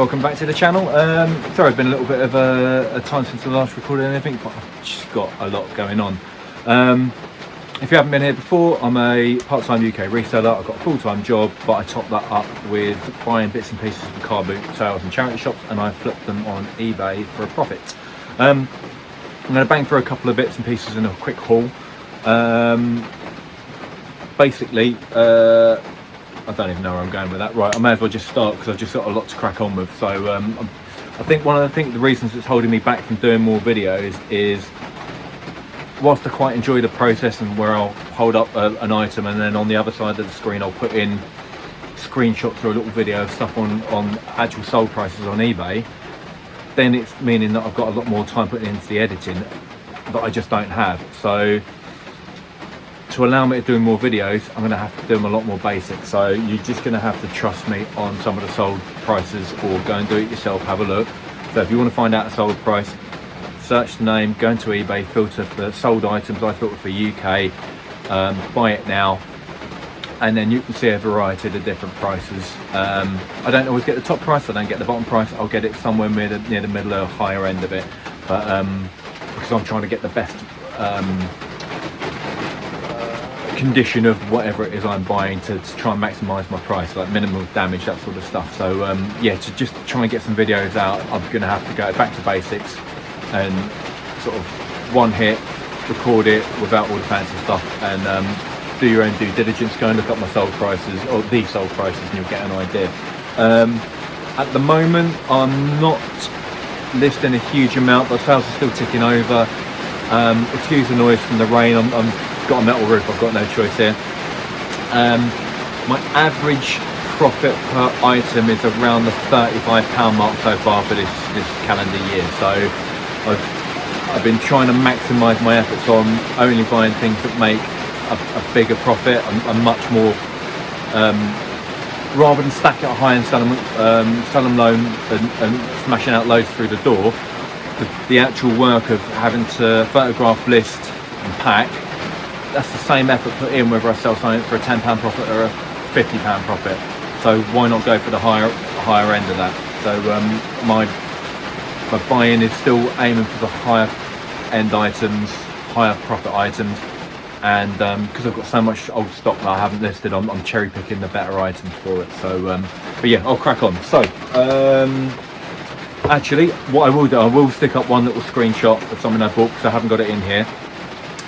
welcome back to the channel. Sorry, it's been a little bit of a time since I last recorded anything, but I've just got a lot going on. If you haven't been here before, I'm a part-time UK reseller. I've got a full-time job, but I top that up with buying bits and pieces from car boot sales and charity shops, and I flip them on eBay for a profit. I'm going to bang through a couple of bits and pieces in a quick haul. Basically, I don't even know where I'm going with that. Right, I may as well just start because I've just got a lot to crack on with. So I think the reasons it's holding me back from doing more videos is, whilst I quite enjoy the process and where I'll hold up an item and then on the other side of the screen I'll put in screenshots or a little video of stuff on actual sold prices on eBay, then it's meaning that I've got a lot more time putting into the editing that I just don't have. So to allow me to do more videos, I'm going to have to do them a lot more basic. So you're just going to have to trust me on some of the sold prices, or go and do it yourself, have a look. So if you want to find out a sold price, search the name, go into eBay, filter for sold items. I filter for UK, buy it now, and then you can see a variety of the different prices. I don't always get the top price, I don't get the bottom price, I'll get it somewhere near the middle or higher end of it, but because I'm trying to get the best condition of whatever it is I'm buying to try and maximize my price, like minimal damage, that sort of stuff. So yeah, to just try and get some videos out, I'm gonna have to go back to basics and sort of one hit, record it without all the fancy stuff, and do your own due diligence. Go and look up my sold prices, or the sold prices, and you'll get an idea. At the moment, I'm not listing a huge amount, but sales are still ticking over. Excuse the noise from the rain. I'm got a metal roof, I've got no choice here. My average profit per item is around the £35 mark so far for this calendar year. So I've been trying to maximise my efforts on only buying things that make a bigger profit. I'm much more, rather than stack it high and sell them low and smashing out loads through the door, the actual work of having to photograph, list and pack, that's the same effort put in whether I sell something for a £10 profit or a £50 profit. So why not go for the higher end of that? So my buy-in is still aiming for the higher end items, higher profit items, and because I've got so much old stock that I haven't listed, I'm cherry picking the better items for it. So but yeah, I'll crack on. So actually what I will do, I will stick up one little screenshot of something I bought because I haven't got it in here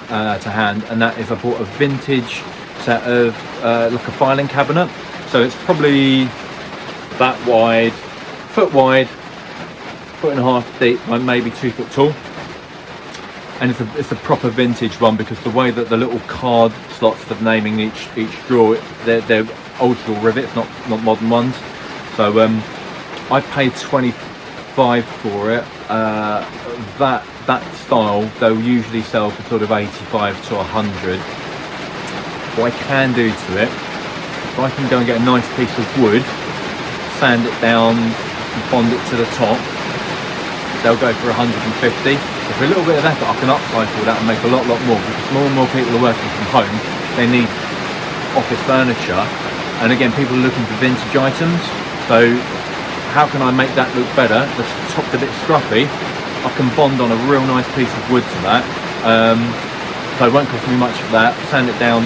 to hand, and that is I bought a vintage set of like a filing cabinet. So it's probably that wide, foot wide, foot and a half deep, maybe 2 foot tall, and it's a proper vintage one because the way that the little card slots for naming each drawer, they're old school rivets, not modern ones. So I paid 25 for it. That style they'll usually sell for sort of 85 to 100. What I can do to it, if I can go and get a nice piece of wood, sand it down, bond it to the top, they'll go for 150. So for a little bit of effort I can upcycle that and make a lot more, because more and more people are working from home, they need office furniture, and again people are looking for vintage items. So how can I make that look better? The top's a bit scruffy, I can bond on a real nice piece of wood to that, so it won't cost me much for that. Sand it down,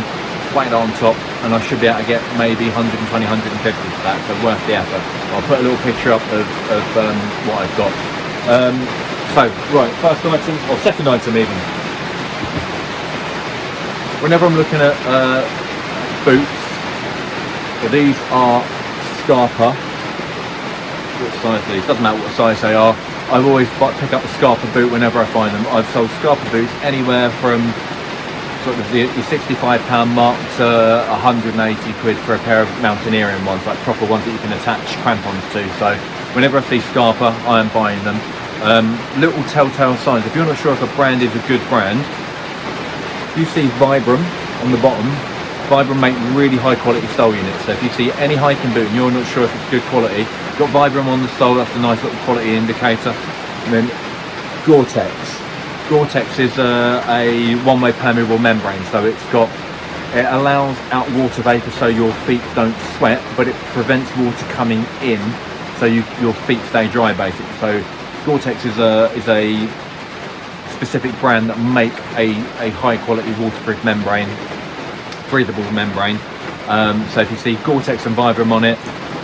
whack it on top, and I should be able to get maybe 120, 150 for that, so worth the effort. I'll put a little picture up of what I've got. So, right, first item, or second item even. Whenever I'm looking at boots, well, these are Scarpa. What size are these? Doesn't matter what size they are. I've always pick up a Scarpa boot whenever I find them. I've sold Scarpa boots anywhere from sort of the £65 mark to 180 quid for a pair of mountaineering ones, like proper ones that you can attach crampons to. So whenever I see Scarpa, I am buying them. Little telltale signs. If you're not sure if a brand is a good brand, you see Vibram on the bottom. Vibram make really high quality sole units. So if you see any hiking boot and you're not sure if it's good quality, got Vibram on the sole, that's a nice little quality indicator. And then Gore-Tex. Gore-Tex is a one-way permeable membrane, so it allows out water vapor so your feet don't sweat, but it prevents water coming in so your feet stay dry basically. So Gore-Tex is a specific brand that make a high quality waterproof membrane, breathable membrane. So if you see Gore-Tex and Vibram on it,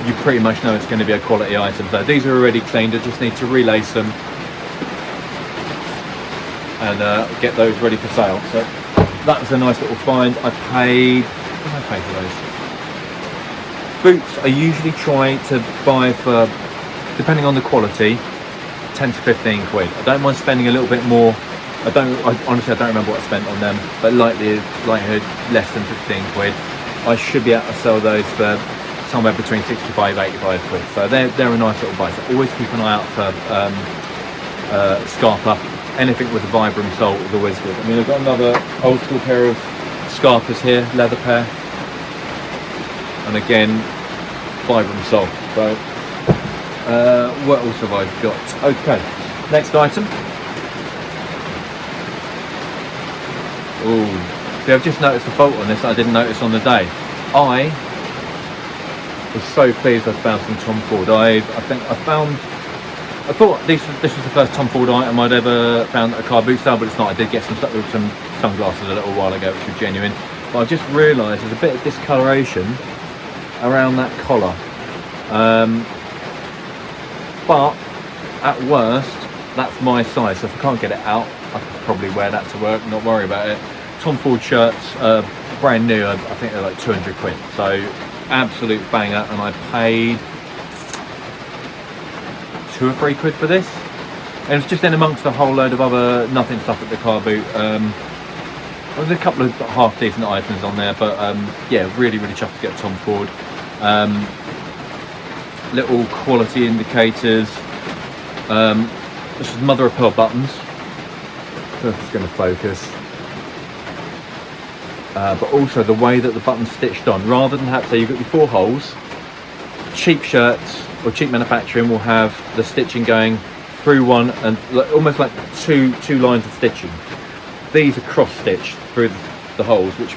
you pretty much know it's going to be a quality item. So these are already cleaned. I just need to relace them and get those ready for sale. So that was a nice little find. What did I pay for those? Boots I usually try to buy for, depending on the quality, 10 to 15 quid. I don't mind spending a little bit more. Honestly I don't remember what I spent on them, but likelihood less than 15 quid. I should be able to sell those for somewhere between 65 85 quid. So they're a nice little buy. So always keep an eye out for Scarpa. Anything with a Vibram sole is always good. I mean, I've got another old school pair of Scarpas here, leather pair, and again Vibram sole. So what else have I got? Okay, next item. Oh, see, I've just noticed a fault on this I didn't notice on the day. I was so pleased I found some Tom Ford. I thought this was the first Tom Ford item I'd ever found at a car boot sale, but it's not. I did get some sunglasses a little while ago, which were genuine. But I just realised there's a bit of discoloration around that collar. But at worst, that's my size. So if I can't get it out, I could probably wear that to work, not worry about it. Tom Ford shirts, brand new, I think they're like 200 quid. So absolute banger, and I paid 2 or 3 quid for this, and it's just in amongst a whole load of other nothing stuff at the car boot. There's a couple of half decent items on there, but yeah, really chuffed to get Tom Ford. Little quality indicators. This is mother of pearl buttons. I don't know if it's going to focus, but also the way that the button's stitched on, rather than have, so you've got your 4 holes. Cheap shirts or cheap manufacturing will have the stitching going through one and almost like two lines of stitching. These are cross stitched through the holes, which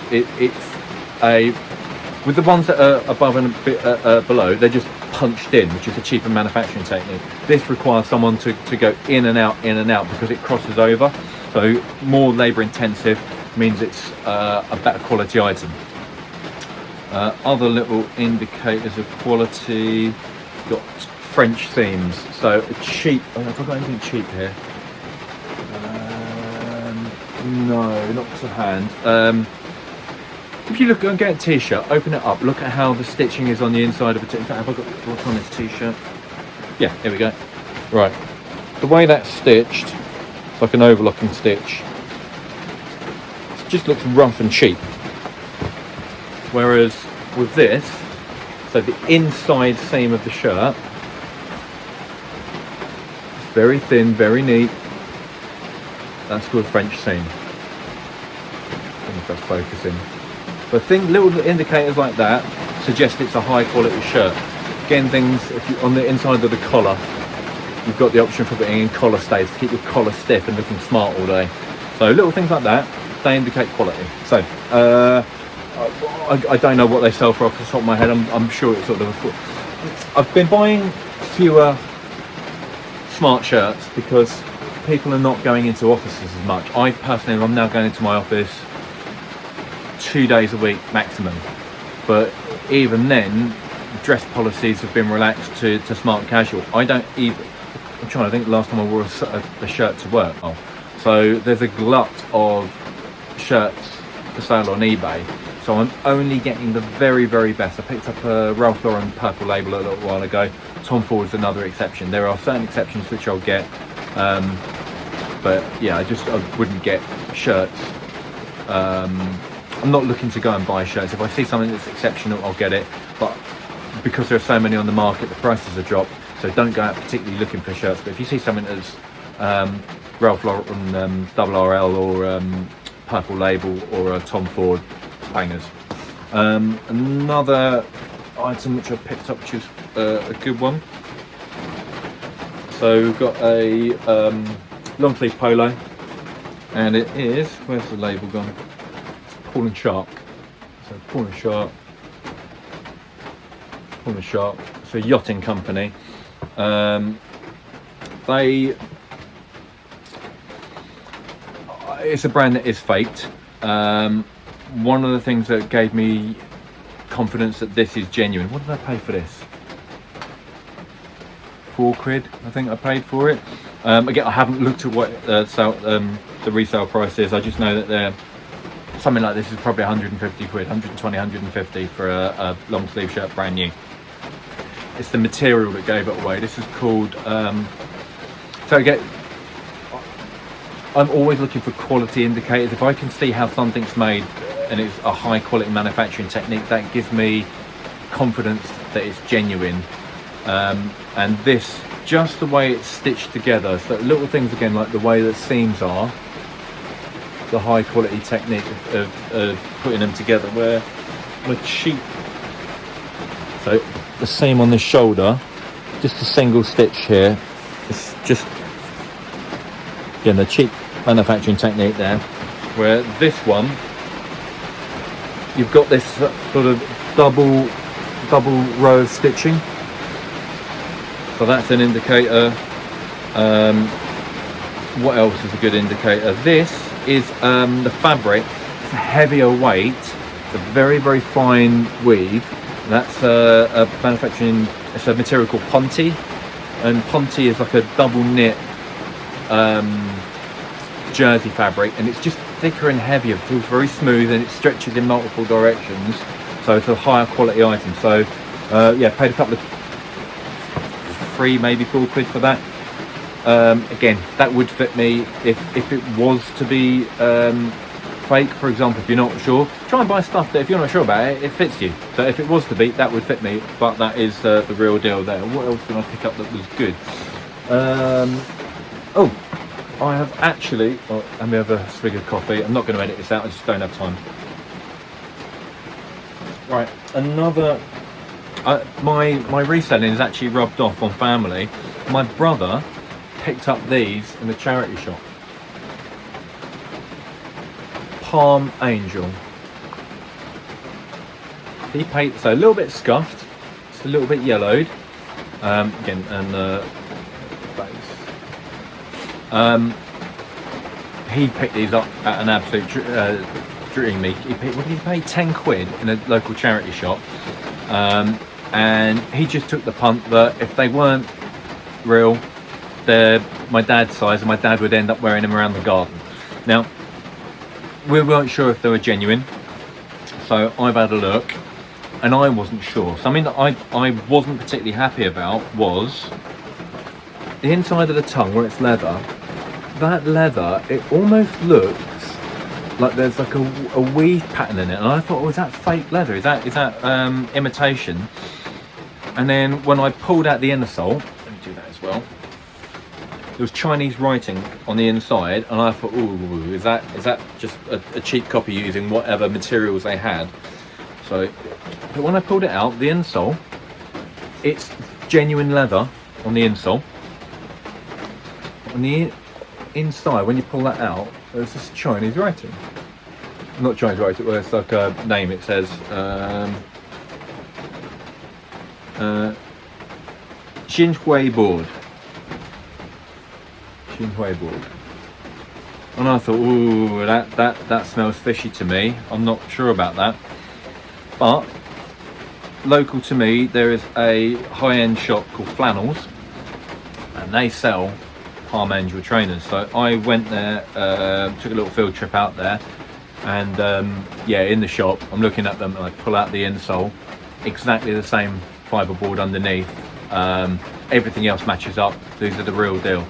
with the ones that are above and a bit below, they're just punched in, which is a cheaper manufacturing technique. This requires someone to go in and out because it crosses over, so more labour intensive, means it's a better quality item. Other little indicators of quality, got French themes, so a cheap, have I got anything cheap here? No, not to hand. If you look and get a t-shirt, open it up, look at how the stitching is on the inside of a t-shirt. In fact, have I got what's on this t-shirt? Yeah, here we go. Right, the way that's stitched, it's like an overlocking stitch. It just looks rough and cheap. Whereas with this, so the inside seam of the shirt, it's very thin, very neat. That's called French seam. I don't know if that's focusing. But I think little indicators like that suggest it's a high quality shirt. Again, things, if you, on the inside of the collar, you've got the option for putting in collar stays to keep your collar stiff and looking smart all day. So little things like that, they indicate quality. So I don't know what they sell for off the top of my head. I'm sure it's sort of I've been buying fewer smart shirts because people are not going into offices as much. I'm now going into my office 2 days a week maximum, but even then dress policies have been relaxed to smart casual. I'm trying to think the last time I wore a shirt to work. So there's a glut of shirts for sale on eBay, so I'm only getting the very best. I picked up a Ralph Lauren purple label a little while ago. Tom Ford's another exception. There are certain exceptions which I'll get, but yeah, I wouldn't get shirts. I'm not looking to go and buy shirts. If I see something that's exceptional, I'll get it, but because there are so many on the market, the prices are dropped, so don't go out particularly looking for shirts. But if you see something that's Ralph Lauren RRL or purple label or a Tom Ford, bangers. Another item which I picked up, which is a good one. So we've got a long sleeve polo, and it is, where's the label gone? Paul and Shark. So Paul and Shark. It's a yachting company. It's a brand that is faked. One of the things that gave me confidence that this is genuine. What did I pay for this? £4, I think I paid for it. Again, I haven't looked at what the resale price is. I just know that they're something like this is probably 150 quid, 120, 150 for a long sleeve shirt, brand new. It's the material that gave it away. This is called. So again, I'm always looking for quality indicators. If I can see how something's made and it's a high quality manufacturing technique, that gives me confidence that it's genuine. And this, just the way it's stitched together, so little things again like the way the seams are, the high quality technique of putting them together, where cheap. So the seam on the shoulder, just a single stitch here. It's just again the cheap manufacturing technique there, where this one you've got this sort of double row of stitching. So that's an indicator. What else is a good indicator? This is the fabric. It's a heavier weight. It's a very, very fine weave. That's a manufacturing. It's a material called ponte, and ponte is like a double knit jersey fabric, and it's just thicker and heavier. It feels very smooth, and it stretches in multiple directions. So it's a higher quality item. So yeah, paid a couple of £3, maybe £4 for that. Again, that would fit me if it was to be fake, for example. If you're not sure, try and buy stuff that if you're not sure about it, it fits you. So if it was to be, that would fit me, but that is the real deal there. What else did I pick up that was good? Oh, I have actually, let me have a swig of coffee. I'm not going to edit this out, I just don't have time. Right, another, my reselling is actually rubbed off on family. My brother picked up these in a charity shop. Palm Angel. He paid, so a little bit scuffed, it's a little bit yellowed. Again, and he picked these up at an absolute dream. What did he pay? 10 quid in a local charity shop. And he just took the punt that if they weren't real, they're my dad's size, and my dad would end up wearing them around the garden. Now, we weren't sure if they were genuine, so I've had a look, and I wasn't sure. Something that I wasn't particularly happy about was the inside of the tongue where it's leather. That leather, it almost looks like there's like a weave pattern in it, and I thought, oh, is that fake leather? Is that imitation? And then when I pulled out the inner sole, let me do that as well. There was Chinese writing on the inside, and I thought, ooh, is that just a cheap copy using whatever materials they had? So, but when I pulled it out, the insole, it's genuine leather on the insole. On the inside, when you pull that out, there's this Chinese writing. Not Chinese writing, well, it's like a name. It says Xinhui board. Xinhui board. And I thought, ooh, that smells fishy to me. I'm not sure about that. But local to me, there is a high-end shop called Flannels, and they sell Palm Angel trainers. So I went there, took a little field trip out there, and yeah, in the shop, I'm looking at them, and I pull out the insole, exactly the same fibre board underneath. Everything else matches up. These are the real deal.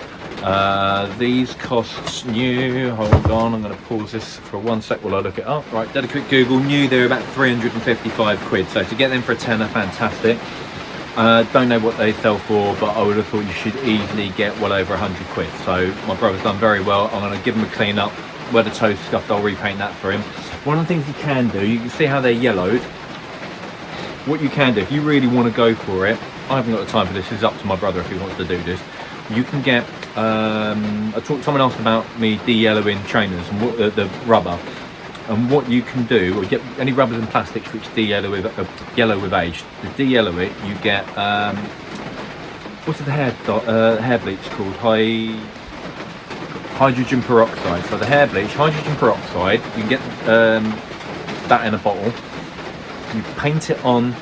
These costs new, hold on, I'm going to pause this for 1 sec while I look it up. Right, did a quick Google, new, they're about 355 quid. So to get them for a tenner, fantastic. Don't know what they sell for, but I would have thought you should easily get well over 100 quid. So my brother's done very well. I'm going to give him a clean up. Where the toe's scuffed, I'll repaint that for him. One of the things you can do, you can see how they're yellowed. What you can do, if you really want to go for it, I haven't got the time for this, it's up to my brother if he wants to do this. You can get, I talked to someone else about me de-yellowing trainers and what, the rubber. And what you can do, or get any rubbers and plastics which de-yellow with yellow with age. To de-yellow it, you get what's the hair bleach called? Hydrogen peroxide. So the hair bleach, hydrogen peroxide, you can get that in a bottle. You paint it on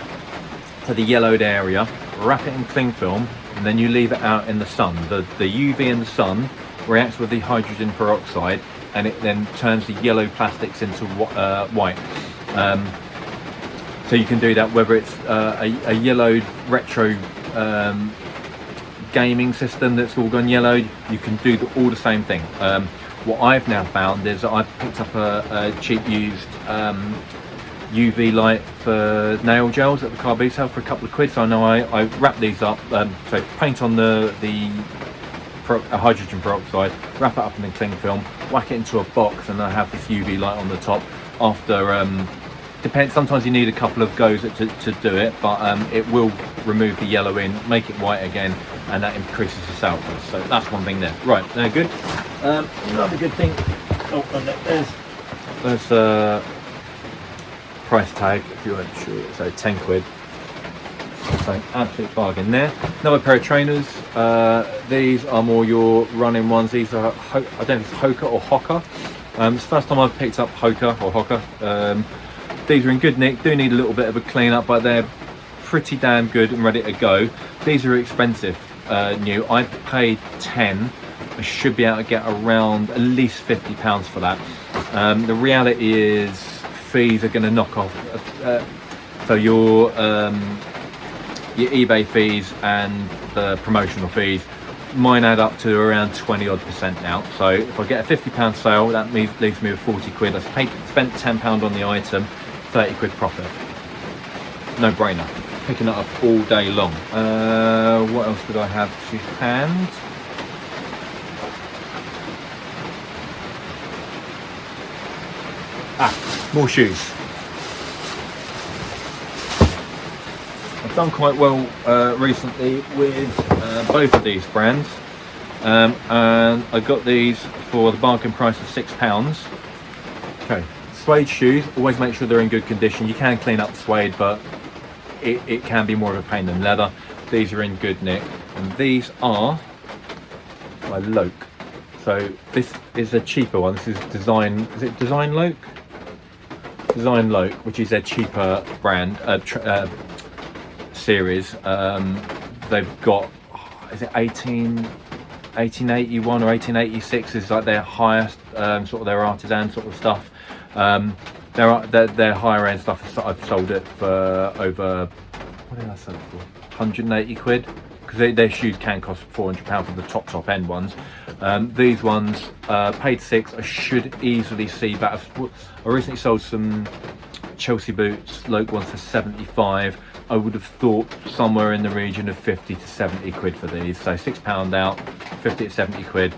to the yellowed area, wrap it in cling film, and then you leave it out in the sun. The UV in the sun reacts with the hydrogen peroxide, and it then turns the yellow plastics into white. So you can do that whether it's a yellowed retro gaming system that's all gone yellow. You can do all the same thing. What I've now found is that I've picked up a cheap used UV light for nail gels at the car boot sale for a couple of quid. So I know I wrap these up, so paint on the hydrogen peroxide, wrap it up in the cling film, whack it into a box, and I have this UV light on the top. After depends, sometimes you need a couple of goes to do it, but it will remove the yellow in, make it white again, and that increases the sale price. So that's one thing there. Right, they're good. Another good thing, there's price tag if you weren't sure, so 10 quid. So absolute bargain there. Another pair of trainers. These are more your running ones. These are, I don't know if it's Hoka or Hoka. It's the first time I've picked up Hoka or Hoka. These are in good nick, do need a little bit of a clean up, but they're pretty damn good and ready to go. These are expensive, new. I paid 10. I should be able to get around at least £50 for that. The reality is fees are going to knock off. So your eBay fees and the promotional fees, mine add up to around 20% now. So if I get a £50 sale, that leaves me with 40 quid. I spent £10 on the item, 30 quid profit. No brainer. Picking it up all day long. What else did I have to hand? More shoes. I've done quite well recently with both of these brands, and I got these for the bargain price of £6. Okay, suede shoes, always make sure they're in good condition. You can clean up the suede, but it can be more of a pain than leather. These are in good nick, and these are by Loake. So this is a cheaper one. This is Design Loake? Design Loake, which is their cheaper brand series. They've got, is it 1881 or 1886 is like their highest, sort of their artisan sort of stuff. Their higher end stuff, I've sold it for over, what did I sell it for? 180 quid. Because their shoes can cost £400 for the top end ones. These ones, paid 6. I should easily see that. I recently sold some Chelsea boots, Loake ones for 75. I would have thought somewhere in the region of 50 to 70 quid for these. So £6 out, 50 to 70 quid.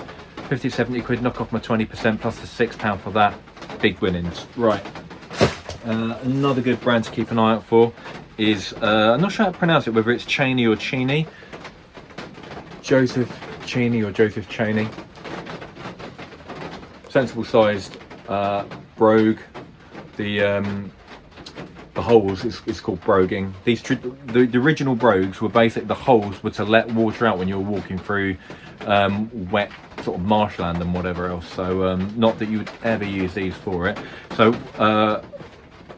50 to 70 quid, knock off my 20% plus the £6 for that. Big winnings. Right. Another good brand to keep an eye out for is, I'm not sure how to pronounce it, whether it's Cheney or Cheney. Joseph Cheney or Joseph Cheney. Sensible sized brogue. The holes is called broguing. The original brogues were basically, the holes were to let water out when you were walking through wet sort of marshland and whatever else. So not that you would ever use these for it. So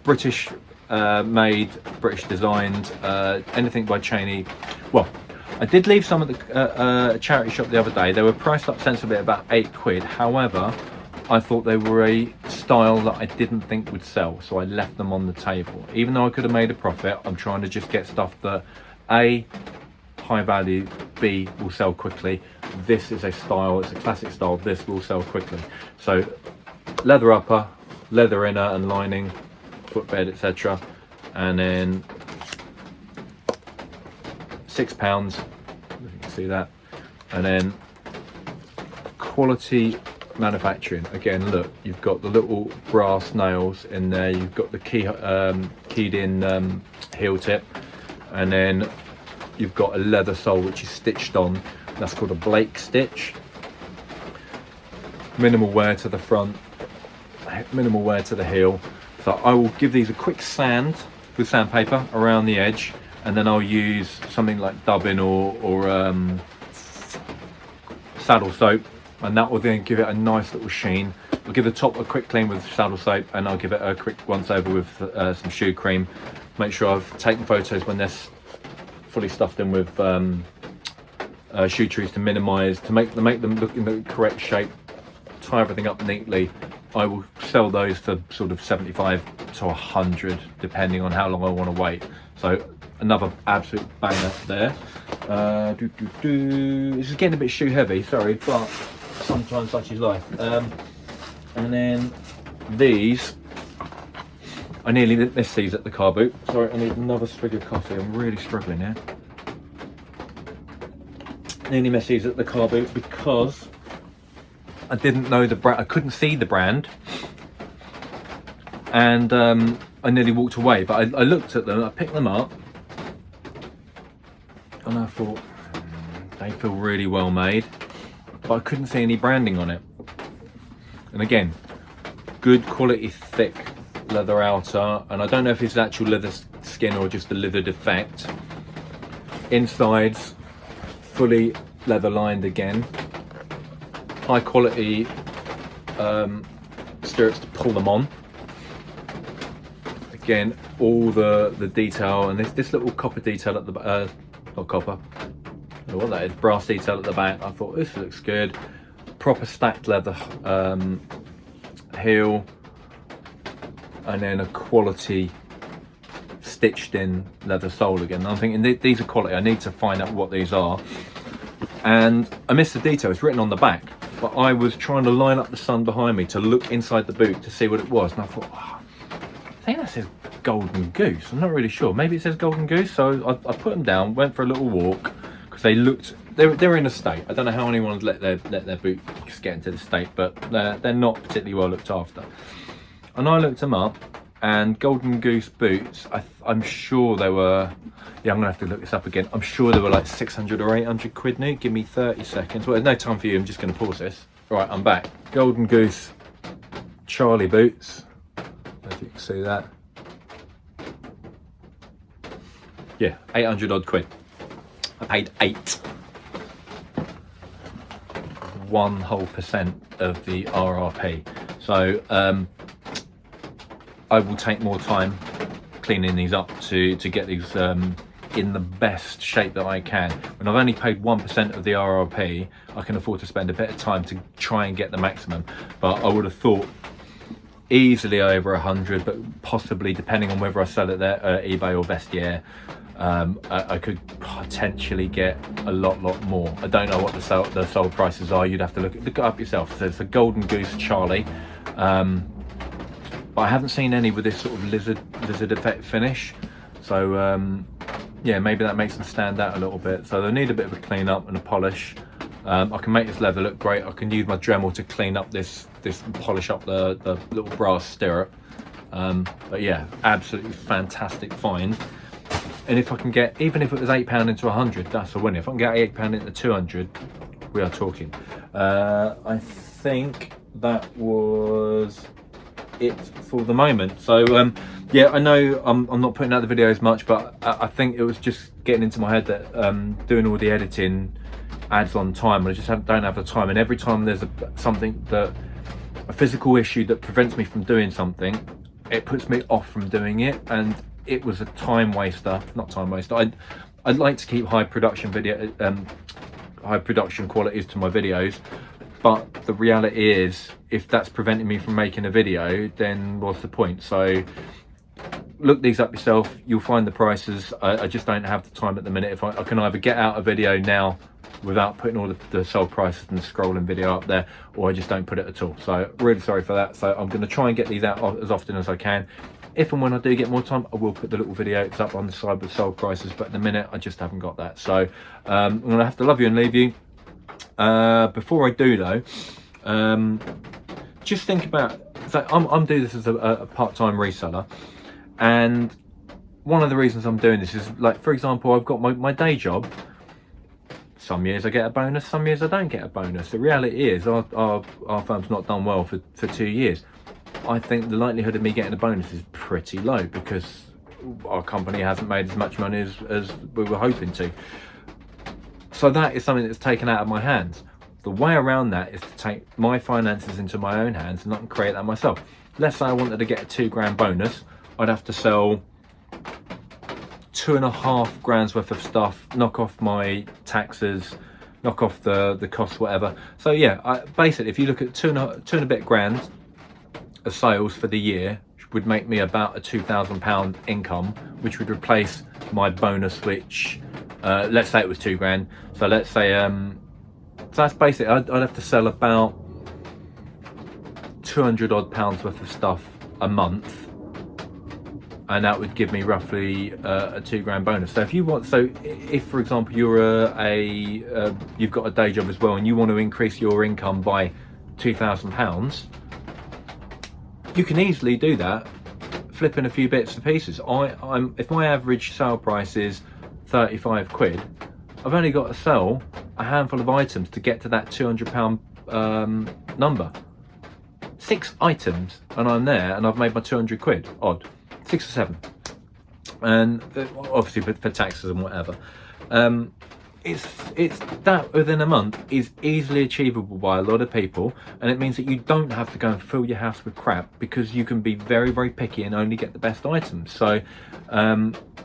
British made, British designed, anything by Cheney. Well, I did leave some at the charity shop the other day. They were priced up sensibly at about 8 quid. However, I thought they were a style that I didn't think would sell, so I left them on the table. Even though I could have made a profit, I'm trying to just get stuff that A, high value, B, will sell quickly. This is a style, it's a classic style, this will sell quickly. So leather upper, leather inner and lining, footbed, etc. And then £6, if you can see that. And then quality manufacturing. Again, look, you've got the little brass nails in there, you've got the keyed in heel tip, and then you've got a leather sole which is stitched on. That's called a Blake stitch. Minimal wear to the front, minimal wear to the heel. So I will give these a quick sand with sandpaper around the edge, and then I'll use something like dubbing or saddle soap, and that will then give it a nice little sheen. I'll give the top a quick clean with saddle soap, and I'll give it a quick once over with some shoe cream. Make sure I've taken photos when they're fully stuffed in with shoe trees to minimise, to make them look in the correct shape, tie everything up neatly. I will sell those for sort of 75 to 100 depending on how long I want to wait. So another absolute banger there. This is getting a bit shoe heavy, sorry, but sometimes such is life. And then these, I nearly missed these at the car boot. Sorry, I need another swig of coffee. I'm really struggling here. Nearly missed these at the car boot because I didn't know the brand. I couldn't see the brand, and I nearly walked away. But I looked at them, I picked them up, and I thought they feel really well made, but I couldn't see any branding on it. And again, good quality thick leather outer, and I don't know if it's actual leather skin or just the leathered effect. Insides fully leather lined again, high quality stirrups to pull them on. Again, all the detail, and this little copper detail at the not copper, I don't know what that is, brass detail at the back. I thought this looks good. Proper stacked leather heel, and then a quality stitched in leather sole again. I'm thinking these are quality. I need to find out what these are, and I missed the detail. It's written on the back, but I was trying to line up the sun behind me to look inside the boot to see what it was, and I thought, oh, I think that says Golden Goose. I'm not really sure. Maybe it says Golden Goose. So I put them down, went for a little walk, because they looked, they're in a state. I don't know how anyone would let their boots get into the state, but they're not particularly well looked after. And I looked them up, and Golden Goose boots, I'm sure they were, yeah, I'm gonna have to look this up again. I'm sure they were like 600 or 800 quid new. Give me 30 seconds. Well, there's no time for you. I'm just gonna pause this. Right, I'm back. Golden Goose Charlie boots. I don't know if you can see that. Yeah, 800 odd quid. I paid 1% of the RRP. So I will take more time cleaning these up to get these in the best shape that I can. When I've only paid 1% of the RRP, I can afford to spend a bit of time to try and get the maximum. But I would have thought easily over 100, but possibly, depending on whether I sell it there, eBay or Vestiaire, I could potentially get a lot more. I don't know what the sold prices are. You'd have to look it up yourself. So it's a Golden Goose Charlie, but I haven't seen any with this sort of lizard effect finish. So yeah, maybe that makes them stand out a little bit. So they need a bit of a clean up and a polish. I can make this leather look great. I can use my Dremel to clean up this and polish up the little brass stirrup. But yeah, absolutely fantastic find. And if I can get, even if it was £8 into 100, that's a winner. If I can get £8 into 200, we are talking. I think that was it for the moment. So yeah, I know I'm not putting out the videos much, but I think it was just getting into my head that doing all the editing adds on time, and I just don't have the time. And every time there's a physical issue that prevents me from doing something, it puts me off from doing it, and it was a time waster. Not time waster. I'd like to keep high production qualities to my videos, but the reality is, if that's preventing me from making a video, then what's the point? So look these up yourself. You'll find the prices. I just don't have the time at the minute. If I can either get out a video now without putting all the sold prices and the scrolling video up there, or I just don't put it at all. So really sorry for that. So I'm going to try and get these out as often as I can. If and when I do get more time, I will put the little videos up on the side with sold prices, but at the minute I just haven't got that. So I'm gonna have to love you and leave you. Before I do though, just think about, so I'm doing this as a part-time reseller, and one of the reasons I'm doing this is, like, for example, I've got my day job. Some years I get a bonus, some years I don't get a bonus. The reality is our firm's not done well for 2 years. I think the likelihood of me getting a bonus is pretty low, because our company hasn't made as much money as we were hoping to. So that is something that's taken out of my hands. The way around that is to take my finances into my own hands and not create that myself. Let's say I wanted to get a £2,000 bonus, I'd have to sell 2.5 grand's worth of stuff, knock off my taxes, knock off the costs, whatever. So yeah, basically, if you look at two and a bit grand of sales for the year, would make me about a £2,000 income, which would replace my bonus, which let's say it was £2,000. So let's say so that's basically, I'd have to sell about 200 odd pounds worth of stuff a month, and that would give me roughly a £2,000 bonus. So if you want, so if for example you're you've got a day job as well and you want to increase your income by £2,000, you can easily do that flipping a few bits and pieces. If my average sale price is 35 quid, I've only got to sell a handful of items to get to that £200 number. 6 items and I'm there, and I've made my 200 quid odd, 6 or 7, and obviously for taxes and whatever. It's that within a month is easily achievable by a lot of people, and it means that you don't have to go and fill your house with crap, because you can be very, very picky and only get the best items. So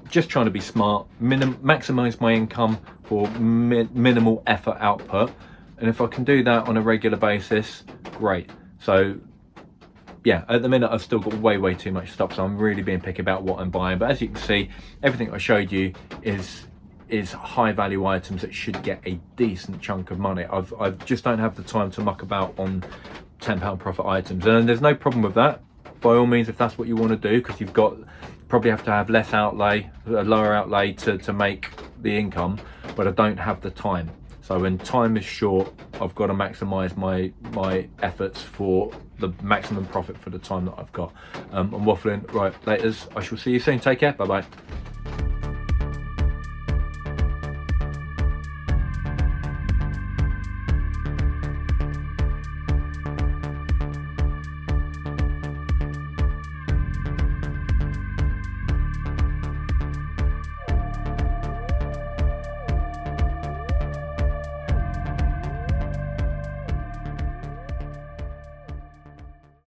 just trying to be smart, maximize my income for minimal effort output, and if I can do that on a regular basis, great. So yeah, at the minute I've still got way too much stuff, so I'm really being picky about what I'm buying. But as you can see, everything I showed you is high value items that should get a decent chunk of money. I just don't have the time to muck about on £10 profit items, and there's no problem with that. By all means, if that's what you want to do, because you've got probably have to have less outlay, a lower outlay to make the income, but I don't have the time. So when time is short, I've got to maximize my efforts for the maximum profit for the time that I've got. I'm waffling. Right, laters. I shall see you soon. Take care. Bye bye.